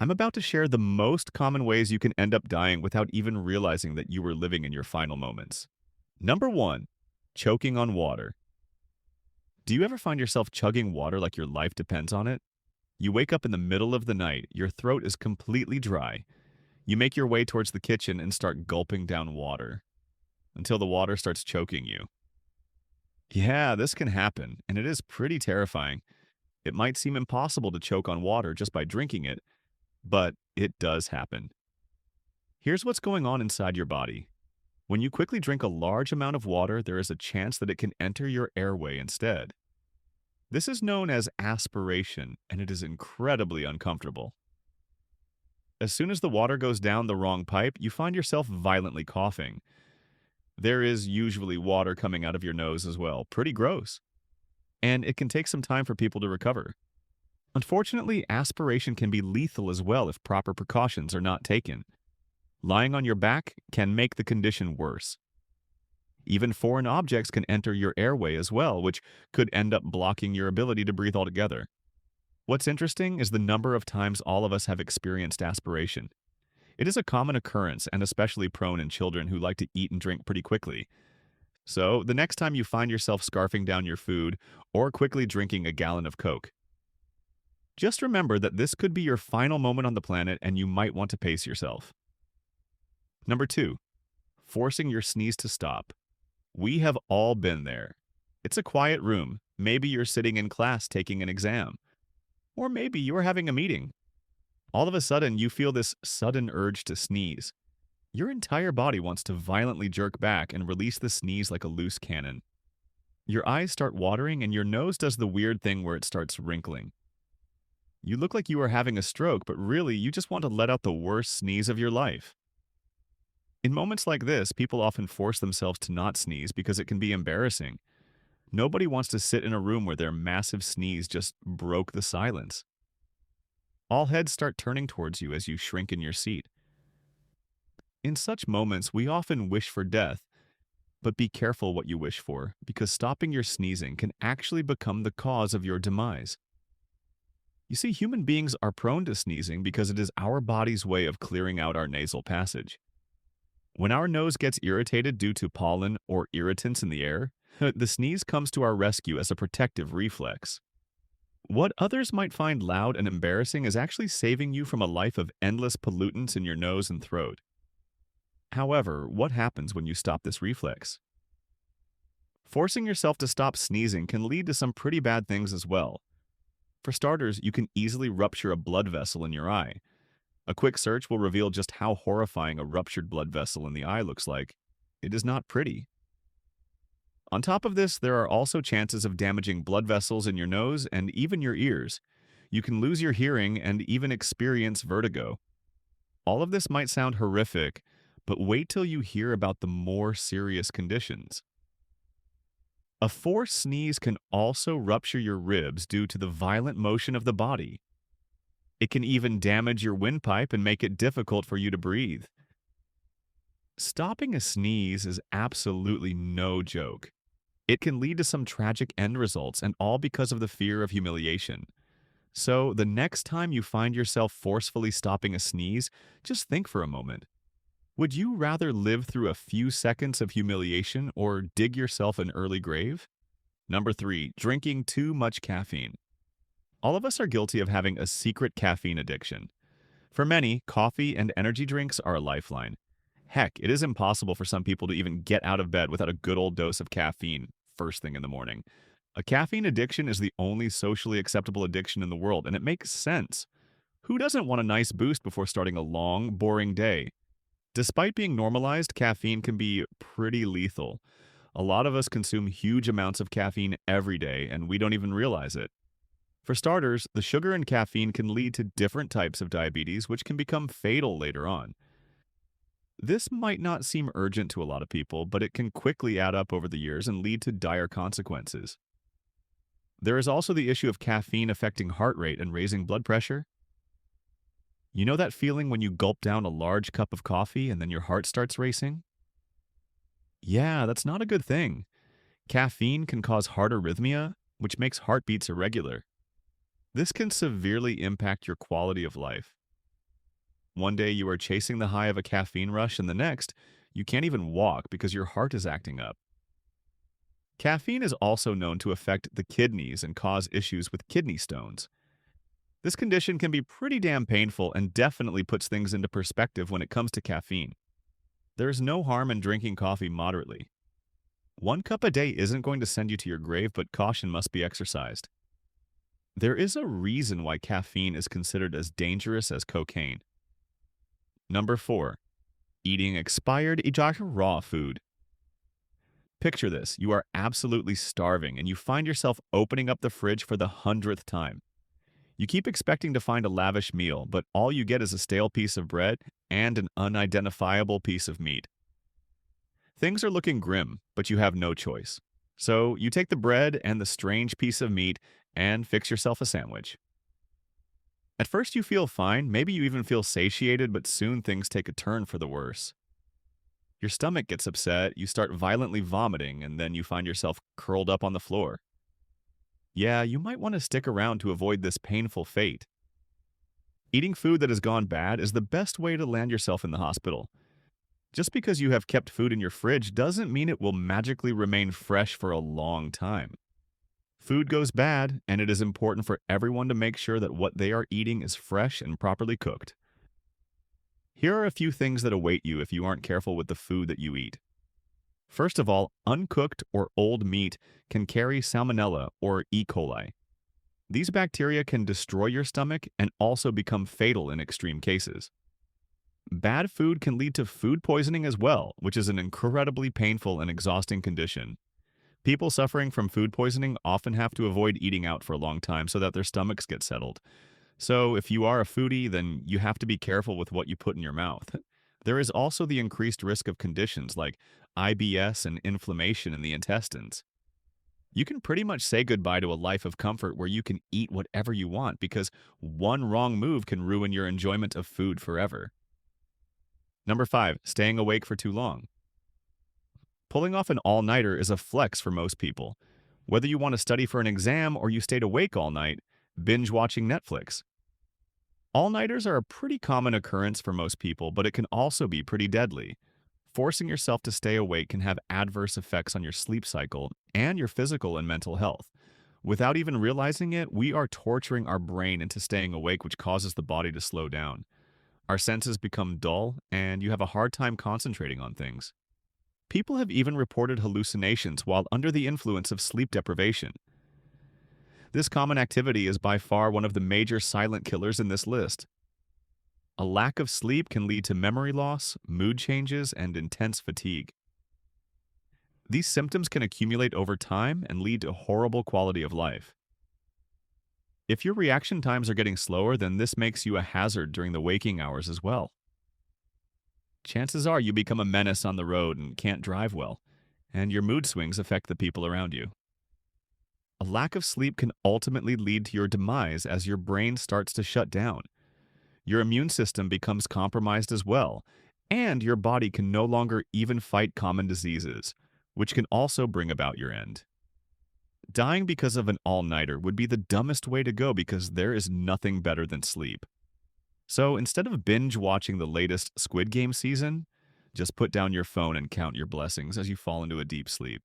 I'm about to share the most common ways you can end up dying without even realizing that you were living in your final moments. Number 1, choking on water. Do you ever find yourself chugging water like your life depends on it? You wake up in the middle of the night, your throat is completely dry. You make your way towards the kitchen and start gulping down water until the water starts choking you. Yeah, this can happen, and it is pretty terrifying. It might seem impossible to choke on water just by drinking it, but it does happen. Here's what's going on inside your body. When you quickly drink a large amount of water, there is a chance that it can enter your airway instead. This is known as aspiration, and it is incredibly uncomfortable. As soon as the water goes down the wrong pipe, you find yourself violently coughing. There is usually water coming out of your nose as well. Pretty gross. And it can take some time for people to recover. Unfortunately, aspiration can be lethal as well if proper precautions are not taken. Lying on your back can make the condition worse. Even foreign objects can enter your airway as well, which could end up blocking your ability to breathe altogether. What's interesting is the number of times all of us have experienced aspiration. It is a common occurrence and especially prone in children who like to eat and drink pretty quickly. So, the next time you find yourself scarfing down your food or quickly drinking a gallon of Coke, just remember that this could be your final moment on the planet and you might want to pace yourself. Number 2, forcing your sneeze to stop. We have all been there. It's a quiet room. Maybe you're sitting in class taking an exam. Or maybe you are having a meeting. All of a sudden, you feel this sudden urge to sneeze. Your entire body wants to violently jerk back and release the sneeze like a loose cannon. Your eyes start watering and your nose does the weird thing where it starts wrinkling. You look like you are having a stroke, but really you just want to let out the worst sneeze of your life. In moments like this, people often force themselves to not sneeze because it can be embarrassing. Nobody wants to sit in a room where their massive sneeze just broke the silence. All heads start turning towards you as you shrink in your seat. In such moments, we often wish for death, but be careful what you wish for, because stopping your sneezing can actually become the cause of your demise. You see, human beings are prone to sneezing because it is our body's way of clearing out our nasal passage. When our nose gets irritated due to pollen or irritants in the air, the sneeze comes to our rescue as a protective reflex. What others might find loud and embarrassing is actually saving you from a life of endless pollutants in your nose and throat. However, what happens when you stop this reflex? Forcing yourself to stop sneezing can lead to some pretty bad things as well. For starters, you can easily rupture a blood vessel in your eye. A quick search will reveal just how horrifying a ruptured blood vessel in the eye looks like. It is not pretty. On top of this, there are also chances of damaging blood vessels in your nose and even your ears. You can lose your hearing and even experience vertigo. All of this might sound horrific, but wait till you hear about the more serious conditions. A forced sneeze can also rupture your ribs due to the violent motion of the body. It can even damage your windpipe and make it difficult for you to breathe. Stopping a sneeze is absolutely no joke. It can lead to some tragic end results, and all because of the fear of humiliation. So, the next time you find yourself forcefully stopping a sneeze, just think for a moment. Would you rather live through a few seconds of humiliation or dig yourself an early grave? Number 3, drinking too much caffeine. All of us are guilty of having a secret caffeine addiction. For many, coffee and energy drinks are a lifeline. Heck, it is impossible for some people to even get out of bed without a good old dose of caffeine first thing in the morning. A caffeine addiction is the only socially acceptable addiction in the world, and it makes sense. Who doesn't want a nice boost before starting a long, boring day? Despite being normalized, caffeine can be pretty lethal. A lot of us consume huge amounts of caffeine every day, and we don't even realize it. For starters, the sugar in caffeine can lead to different types of diabetes, which can become fatal later on. This might not seem urgent to a lot of people, but it can quickly add up over the years and lead to dire consequences. There is also the issue of caffeine affecting heart rate and raising blood pressure. You know that feeling when you gulp down a large cup of coffee and then your heart starts racing? Yeah, that's not a good thing. Caffeine can cause heart arrhythmia, which makes heartbeats irregular. This can severely impact your quality of life. One day you are chasing the high of a caffeine rush, and the next, you can't even walk because your heart is acting up. Caffeine is also known to affect the kidneys and cause issues with kidney stones. This condition can be pretty damn painful and definitely puts things into perspective when it comes to caffeine. There's no harm in drinking coffee moderately. 1 cup a day isn't going to send you to your grave, but caution must be exercised. There is a reason why caffeine is considered as dangerous as cocaine. Number 4. Eating expired raw food. Picture this. You are absolutely starving and you find yourself opening up the fridge for the 100th time. You keep expecting to find a lavish meal, but all you get is a stale piece of bread and an unidentifiable piece of meat. Things are looking grim, but you have no choice. So you take the bread and the strange piece of meat and fix yourself a sandwich. At first you feel fine, maybe you even feel satiated, but soon things take a turn for the worse. Your stomach gets upset, you start violently vomiting, and then you find yourself curled up on the floor. Yeah, you might want to stick around to avoid this painful fate. Eating food that has gone bad is the best way to land yourself in the hospital. Just because you have kept food in your fridge doesn't mean it will magically remain fresh for a long time. Food goes bad, and it is important for everyone to make sure that what they are eating is fresh and properly cooked. Here are a few things that await you if you aren't careful with the food that you eat. First of all, uncooked or old meat can carry salmonella or E. coli. These bacteria can destroy your stomach and also become fatal in extreme cases. Bad food can lead to food poisoning as well, which is an incredibly painful and exhausting condition. People suffering from food poisoning often have to avoid eating out for a long time so that their stomachs get settled. So if you are a foodie, then you have to be careful with what you put in your mouth. There is also the increased risk of conditions like IBS and inflammation in the intestines. You can pretty much say goodbye to a life of comfort where you can eat whatever you want because one wrong move can ruin your enjoyment of food forever. Number 5, staying awake for too long. Pulling off an all-nighter is a flex for most people. Whether you want to study for an exam or you stayed awake all night, binge watching Netflix. All-nighters are a pretty common occurrence for most people, but it can also be pretty deadly. Forcing yourself to stay awake can have adverse effects on your sleep cycle and your physical and mental health. Without even realizing it, we are torturing our brain into staying awake, which causes the body to slow down. Our senses become dull, and you have a hard time concentrating on things. People have even reported hallucinations while under the influence of sleep deprivation. This common activity is by far one of the major silent killers in this list. A lack of sleep can lead to memory loss, mood changes, and intense fatigue. These symptoms can accumulate over time and lead to horrible quality of life. If your reaction times are getting slower, then this makes you a hazard during the waking hours as well. Chances are you become a menace on the road and can't drive well, and your mood swings affect the people around you. A lack of sleep can ultimately lead to your demise as your brain starts to shut down. Your immune system becomes compromised as well, and your body can no longer even fight common diseases, which can also bring about your end. Dying because of an all-nighter would be the dumbest way to go because there is nothing better than sleep. So instead of binge watching the latest Squid Game season, just put down your phone and count your blessings as you fall into a deep sleep.